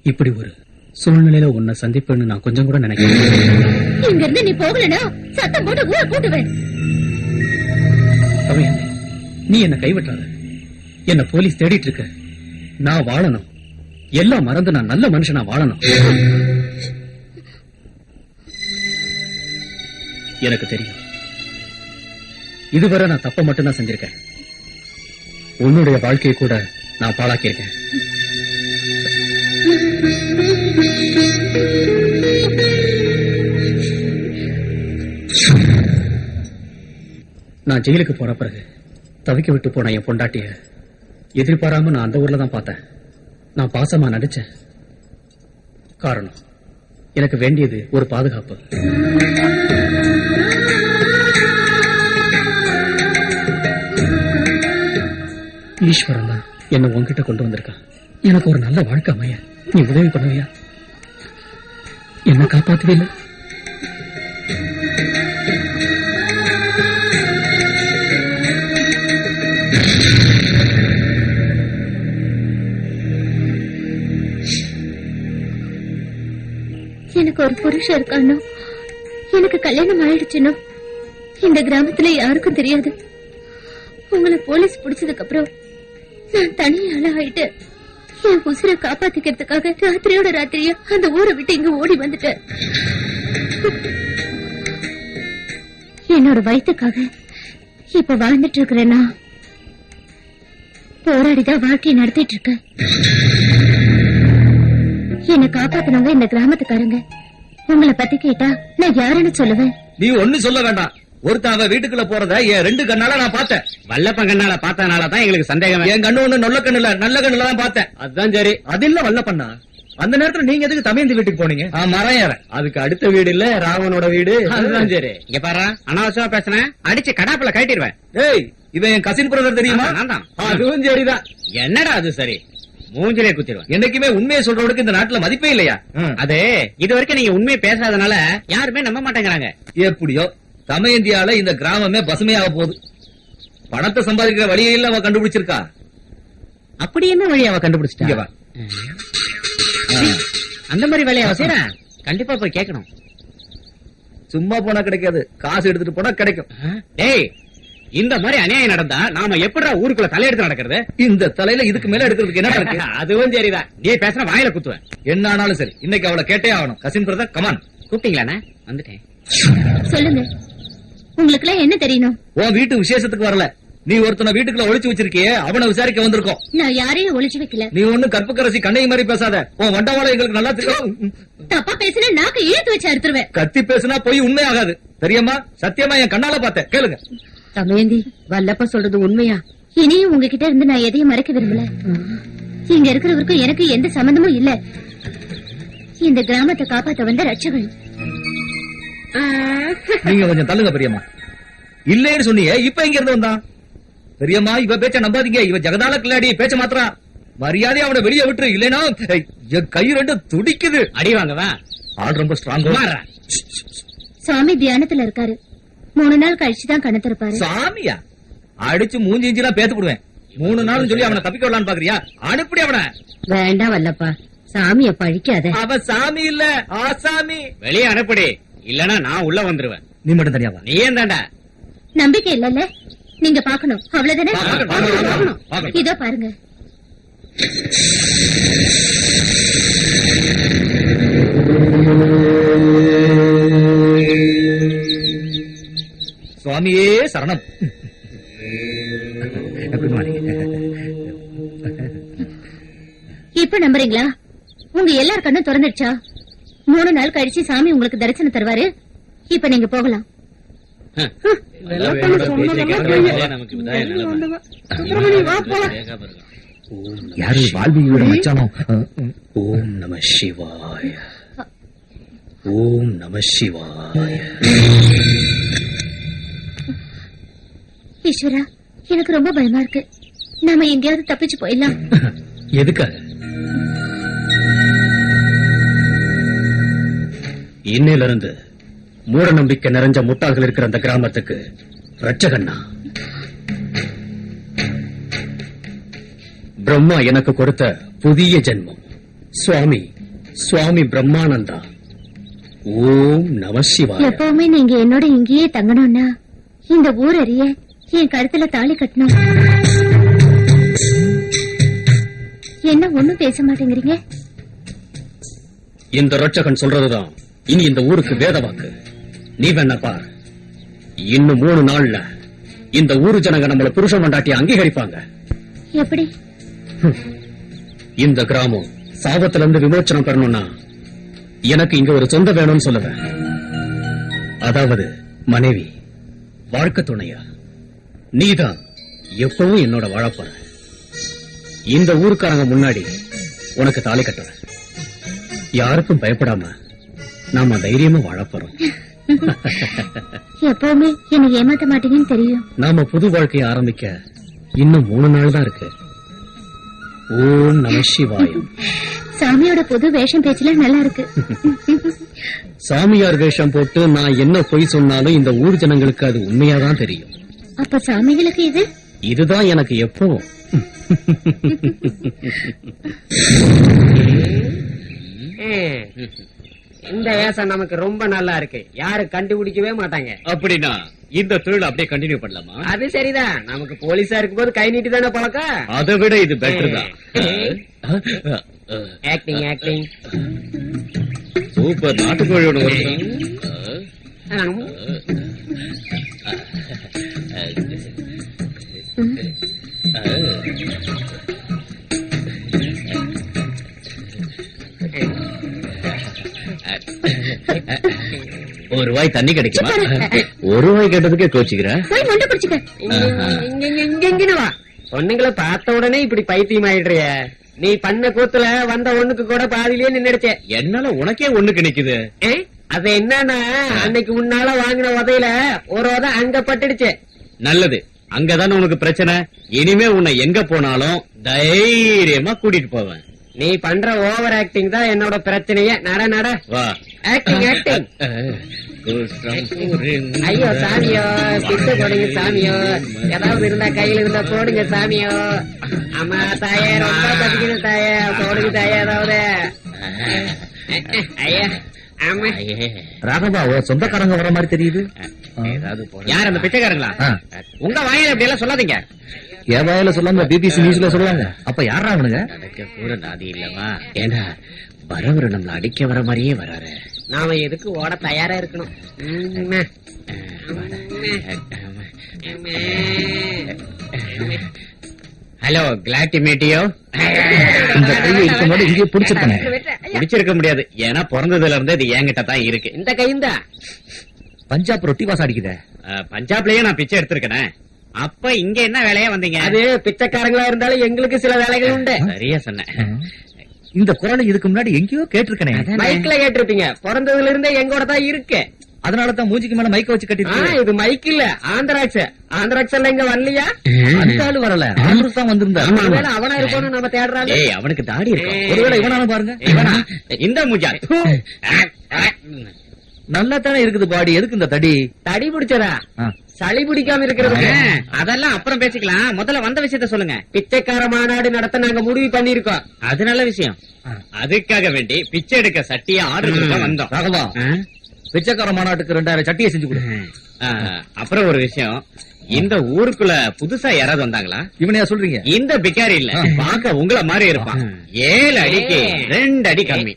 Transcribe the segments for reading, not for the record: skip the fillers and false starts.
இப்படி ஒரு சூழ்நிலையில உன்னை சந்திப்பேன்னு நான் கொஞ்சம் கூட நினைக்கிறேன். இங்க இருந்து நீ போகலனா சத்தம் போட்டு ஊரை போட்டுவேன். நீ என்ன கைவிட்டாத. என்ன போலீஸ் தேடிட்டு இருக்க. நான் வாழணும். எல்லாம் மறந்து நான் நல்ல மனுஷனா வாழணும். எனக்கு தெரியும். இதுவரை நான் தப்ப மட்டும் தான் செஞ்சிருக்கேன். உன்னுடைய வாழ்க்கையை கூட நான் பாழாக்கியிருக்கேன். நான் ஜெயிலுக்கு போன பிறகு தவிக்க விட்டு போன என் பொண்டாட்டிய எதிர்பாராம நான் அந்த ஊர்ல தான் பார்த்தேன். நான் பாசமா நடிச்சேன். காரணம் எனக்கு வேண்டியது ஒரு பாதுகாப்பு. ஈஸ்வரன் தான் என்ன உன்கிட்ட கொண்டு வந்திருக்கான். எனக்கு ஒரு நல்ல வாழ்க்கை அமைய நீ உதவி பண்ணுவியா? என்ன காப்பாத்துவே இல்லை. எனக்கு ஒரு புருஷன் இருக்கானோ, எனக்கு கல்யாணம் ஆயிடுச்சுனோ இந்த கிராமத்துல யாருக்கும் தெரியாது. உங்களை போலீஸ் பிடிச்சதுக்கு அப்புறம் நான் தனியால ஆயிட்டு என் உசுரை காப்பாத்திக்கிறதுக்காக ராத்திரியோட ராத்திரியா அந்த ஊரை விட்டு இங்க ஓடி வந்துட்டேன். என்னோட வயிற்றுக்காக இப்ப வாழ்ந்துட்டு இருக்கிறேன்னா போராடிதான் வாழ்க்கையை நடத்திட்டு இருக்கேன். என்னை காப்பாத்தினவங்க இந்த கிராமத்துக்காரங்க. உங்களை பத்தி கேட்டா நான் யாருன்னு சொல்லுவேன். நீ ஒண்ணு சொல்ல வேண்டாம். ஒருத்தன் அவ வீட்டுக்குள்ள போறத என் 2 கண்ணால நான் பார்த்தேன். வல்லப்பன் கண்ணால பார்த்தனாலதான் எங்களுக்கு சந்தேகம். என் கண்ணு ஒண்ணு நல்ல கண்ணு இல்ல, நல்ல கண்ணுல தான் பார்த்தேன். அதுதான் சரி. அது இல்ல வல்லப்பண்ணா, அந்த நேரத்துல நீங்க எதுக்கு தமையந்தி வீட்டுக்கு போனீங்க? மரம் ஏற அதுக்கு அடுத்த வீடு இல்ல ராவனோட வீடு. அதுதான் சரி. இங்க பாரு, அனாவசியமா பேசுனேன் அடிச்சு கடாப்புல கட்டிடுவேன். ஏய், இவன் என் கசின் பிரதர் தெரியுமா? அதுவும் சரிதான். என்னடா அது சரி, மூஞ்சிலே குத்திடுவேன். என்னைக்குமே உண்மையை சொல்றவனுக்கு இந்த நாட்டுல மதிப்பே இல்லையா? அது இது வரைக்கும் நீங்க உண்மையை பேசாதனால யாருமே நம்ப மாட்டேங்கிறாங்க. எப்படியோ தமையந்தியால இந்த கிராமமே பசுமையாக போகுது. பணத்தை சம்பாதிக்கிற வழியெல்லாம் அவ கண்டுபிடிச்சிருக்கா. அப்படி என்ன வழி அவ கண்டுபிடிச்சிட்டா? அந்த மாதிரி வேலையா செய்யறா? கண்டிப்பா போய் கேட்கணும். சும்மா போனா கிடைக்காது, காசு எடுத்துட்டு போனா கிடைக்கும். டேய், இந்த மாதிரி அநியாயம் நடந்தா நாம எப்படிடா ஊருக்குள்ள தலையெடுத்து நடக்கிறது? இந்த தலையில இதுக்கு மேல எடுக்கிறதுக்கு என்ன இருக்கு? அதுவும் சரிதான். நீ பேசுற வாயில குத்துவேன். என்ன ஆனாலும் சரி, இன்னைக்கு அவளை கேட்டே ஆகணும். Cousin brother, come on. கூப்பிட்டீங்களாண்ணா? வந்துட்டேன். சொல்லுங்க, உங்களுக்கு எல்லாம் என்ன தெரியணும்? உன் வீட்டு விசேஷத்துக்கு வரல, நீ ஒருத்தனை வீட்டுக்குள்ள ஒளிச்சு வச்சிருக்கியே, அவனை விசாரிக்க வந்திருக்கோம். நான் யாரையும் ஒளிச்சு வைக்கல. நீ ஒண்ணு கற்புக்கரசி கண்ணை மாதிரி பேசாத. உன் வண்டவாளம் எங்களுக்கு நல்லா தெரியும். தப்பா பேசினா நாக்கு இழுத்து வச்சு அறுத்துருவேன். கத்தி பேசினா போய் உண்மையாகாது தெரியுமா? சத்தியமா என் கண்ணால பார்த்தேன், கேளுங்க. தமயந்தி, வல்லப்ப சொல்றது உண்மையா? இனியும் உங்ககிட்ட இருந்து நான் எதையும் மறைக்க விரும்பல. இங்க இருக்கிறவருக்கும் எனக்கு எந்த சம்பந்தமும் இல்ல. இந்த கிராமத்தை காப்பாத்த வந்த ரட்சகன். நீங்க கொஞ்சம் தள்ளுங்க பெரியம்மா. இல்லைன்னு சொன்னீங்க, இப்ப எங்க இருந்து வந்தான்? பெரியம்மா, இவ பேச்ச நம்பாதீங்க. இவ ஜெகதால கில்லாடி, பேச்ச மாத்திரா. மரியாதை அவனை வெளியே விட்டுரு, இல்லைன்னா என் கை ரெண்டு துடிக்குது. அடி வாங்கவா? ஆள் ரொம்ப ஸ்ட்ராங். சுவாமி தியானத்துல இருக்காரு. 3 நாள் கழிச்சுதான் கண்ணு திறப்பாரு. சாமியா? அடிச்சு மூஞ்சி இஞ்சிலாம் பேத்து போடுவேன். 3 நாள் சொல்லி அவனை தப்பிக்க விடலான்னு பாக்குறியா? அனுப்பி அவனை. வேண்டாம் வல்லப்பா, சாமிய பழிக்காத. அவ சாமி இல்ல, ஆசாமி. வெளியே அனுப்படி, இல்லனா நான் உள்ள வந்துருவேன். நீ மட்டும் தனியாவா? நீ ஏன் தாண்டா? நம்பிக்கை இல்லல்ல, நீங்க பாக்கணும் அவ்வளவுதானே? பார்க்கணும். இதோ பாருங்க. சுவாமியே சரணம். இப்ப நம்புறீங்களா? உங்க எல்லார் கண்ணும் திறந்துடுச்சா? 3 நாள் கழிச்சு சாமி உங்களுக்கு தரிசனம் தருவாரு. இப்ப நீங்க போகலாம். யாரு வால்மீகியோட மச்சானோ? ஓம் நம சிவாய, ஓம் நம சிவாய. ஈஸ்வரா, எனக்கு ரொம்ப பயமா இருக்கு. நாம எங்கேயாவது தப்பிச்சு போயிடலாம். எதுக்காக? இன்னையில இருந்து மூட நம்பிக்கை நிறைஞ்ச முட்டாள்கள் இருக்கிற அந்த கிராமத்துக்கு ரட்சகண்ணா. பிரம்மா எனக்கு கொடுத்த புதிய ஜென்மம். சுவாமி சுவாமி பிரம்மானந்தா. ஓம் நம சிவாய. எப்பவுமே நீங்க என்னோட இங்கேயே தங்கணும்னா இந்த ஊர் அறிய என் கழுத்துல தாலி கட்டணும். என்ன ஒண்ணும் பேச மாட்டேங்கிறீங்க? இந்த ரட்சகன் சொல்றதுதான் இனி இந்த ஊருக்கு வேத வாக்கு. நீ வேணா பார், இன்னும் 3 நாள்ல இந்த ஊரு ஜனங்க நம்மள புருஷன் கொண்டாட்டி அங்கீகரிப்பாங்க. எப்படி? இந்த கிராமம் சாபத்துல இருந்து விமோச்சனம் பெறணும்னா எனக்கு இங்க ஒரு சொந்த வேணும்னு சொல்லுவேன். அதாவது மனைவி, வாழ்க்கை துணையா. நீதான் எப்பவும் என்னோட வாழப்போற. இந்த ஊருக்காரங்க முன்னாடி உனக்கு தாலி கட்டுறேன். யாருக்கும் பயப்படாம நாம தைரியமா வாழப்போறோம். எப்பவுமே என்னை ஏமாத்த மாட்டீங்கன்னு தெரியும். நாம புது வாழ்க்கையை ஆரம்பிக்க இன்னும் 3 நாள் தான் இருக்கு. ஓம் நம சிவாயம். சாமியோட புது வேஷம் பேச்சுல நல்லா இருக்கு. சாமியார் வேஷம் போட்டு நான் என்ன பொய் சொன்னாலும் இந்த ஊர் ஜனங்களுக்கு அது உண்மையாதான் தெரியும். அப்ப சாமிகளுக்கு இது இதுதான் எனக்கு எப்பவும். இந்த வேஷம் நமக்கு ரொம்ப நல்லா இருக்கு. யாரும் கண்டுபிடிக்கவே மாட்டாங்க. அப்படின்னா இந்த தொழில் அப்படியே கண்டினியூ பண்ணலாமா? அது சரிதான், நமக்கு போலீஸா இருக்கும் போது கை நீட்டி தானே பழக்கம். அதை விட இது பெட்டர் தான். Acting acting. சூப்பர். நாட்டுக்கோழியோட வருது. ஒரு ரூபாய் தண்ணி கிடைக்குமா? ஒரு ரூபாய் கேட்டதுக்கே கோச்சுக்கிறேன். போய் மொண்டை பிடிச்சுக்க. இங்க வா. பொண்ணுங்களை பார்த்த உடனே இப்படி பைத்தியம் ஆயிடுறிய. நீ பண்ண கூத்துல வந்த ஒண்ணுக்கு கூட பாதியிலேயே நின்னுடுச்சே. என்னால உனக்கே ஒண்ணுக்கு நிக்குது. அது என்னன்னா, அன்னைக்கு முன்னால வாங்கின உதையில ஒரு உதை அங்க பட்டுடுச்சு. நல்லது, அங்கதானே உனக்கு பிரச்சனை. இனிமே உன்னை எங்க போனாலும் தைரியமா கூட்டிட்டு போவேன். நீ பண்ற ஓவர் ஆக்டிங் தான் என்னோட பிரச்சனையே. நட நட. வா. Acting acting. ஐயோ சாமியோ, பிட்டு போடுங்க சாமியோ. ஏதாவது இருந்தா கையில இருந்தா போடுங்க சாமியோ. அம்மா தாயே, ரொம்ப தப்பிக்கணும் தாயே, போடுங்க தாயே. ஏதாவது ஐயா ஆமா ராகவா உன் சொந்தக்காரங்க வர மாதிரி தெரியுது. யார் அந்த பிச்சைக்காரங்களா? ஆ. உங்க வாயில இப்படி எல்லாம் சொல்லாதீங்க. என் வாயில சொல்லாம பிபிசி நியூஸ்ல சொல்லுவாங்க. அப்ப யாரா அவனுங்க? நடக்க கூட நாதி இல்லவா? ஏண்டா வரவரு நம்மள அடிக்க வர மாதிரியே வராரு. நாம எதுக்கு ஓட தயாரா இருக்கணும். Hello, glad to meet you. இந்த கையை இருக்கும்போது இங்கே பிடிச்சிருக்கானே. பிடிச்சிருக்க முடியாது, ஏன்னா பிறந்ததுல இருந்து இது என்கிட்ட தான் இருக்கு. இந்த கைந்தா பஞ்சாப் ரொட்டி வாசம் அடிக்குதே. பஞ்சாப்லயே நான் பிச்சை எடுத்திருக்கேன். அப்ப இங்க என்ன வேலையா வந்தீங்க? அது பிச்சைக்காரங்களா இருந்தாலும் எங்களுக்கு சில வேலைகள் உண்டு. சரியா சொன்னேன். இந்த குரலை இதுக்கு முன்னாடி எங்கேயோ கேட்டிருக்கனே. மைக்ல கேட்டிருப்பீங்க. பிறந்ததுல இருந்தே எங்கோட தான் இருக்கு. அதனால தான் மூஞ்சிக்கு மேல மைக்க வச்சு கட்டிட்டு. இது மைக் இல்ல, ஆந்திராட்ஸ். ஆந்திராட்ஸ் எல்லாம் இங்க வரலையா? அந்த ஆளு வரல, ஆந்திரஸ் தான் வந்திருந்தா. ஒருவேளை அவனா இருப்பான்னு நம்ம தேடுறாங்க. ஏய், அவனுக்கு தாடி இருக்கும். ஒருவேளை இவனாலும் பாருங்க. இவனா? இந்த மூஞ்சா நல்லா தானே இருக்குது பாடி, எதுக்கு இந்த தடி? தடி பிடிச்சதா? ஆ. சளி பிடிக்காம இருக்கிறது. அதெல்லாம் அப்புறம் பேசிக்கலாம். முதல்ல வந்த விஷயத்த சொல்லுங்க. பிச்சைக்கார மாநாடு நடத்த நாங்க முடிவு பண்ணிருக்கோம். அது நல்ல விஷயம். அதுக்காக வேண்டி பிச்சை எடுக்க சட்டியா ஆர்டர் வந்தோம். ராகவா, பிச்சைக்கார மாநாட்டுக்கு 2000 சட்டியை செஞ்சு கொடு. அப்புறம் ஒரு விஷயம், இந்த ஊருக்குள்ள புதுசா யாராவது வந்தாங்களா? இவனையா சொல்றீங்க? இந்த பிக்காரி இல்ல, பாக்க உங்கள மாதிரி இருப்பான். 7 அடிக்கு 2 அடி கம்மி,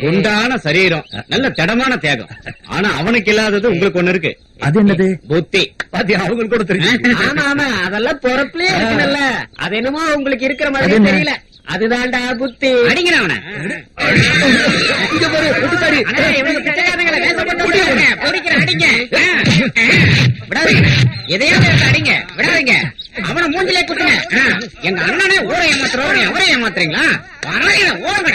குண்டான சரீரம், நல்ல திடமான தியாகம். ஆனா அவனுக்கு இல்லாதது உங்களுக்கு ஒண்ணு இருக்கு. அது என்னது? புத்தி. பாத்தியா, அவங்களுக்கு கூட தெரியும். ஆமா ஆமா, அதெல்லாம் பொறப்புலயே இருக்குல்ல. அது என்னமோ உங்களுக்கு இருக்கிற மாதிரி தெரியல. அதுதான்டா புத்தி. அடிக்கிறேன் அவனை. இங்க பாரு, ஒட்டுக்காரி. அடிங்க, விடாதீங்க. எதையாவது எடுத்து அடிங்க, விடாதீங்க. அவனை மூஞ்சிலே குத்துங்க. எங்க அண்ணனே ஊரை ஏமாத்துறோம், அவரை ஏமாத்துறீங்களா? ஓரங்க.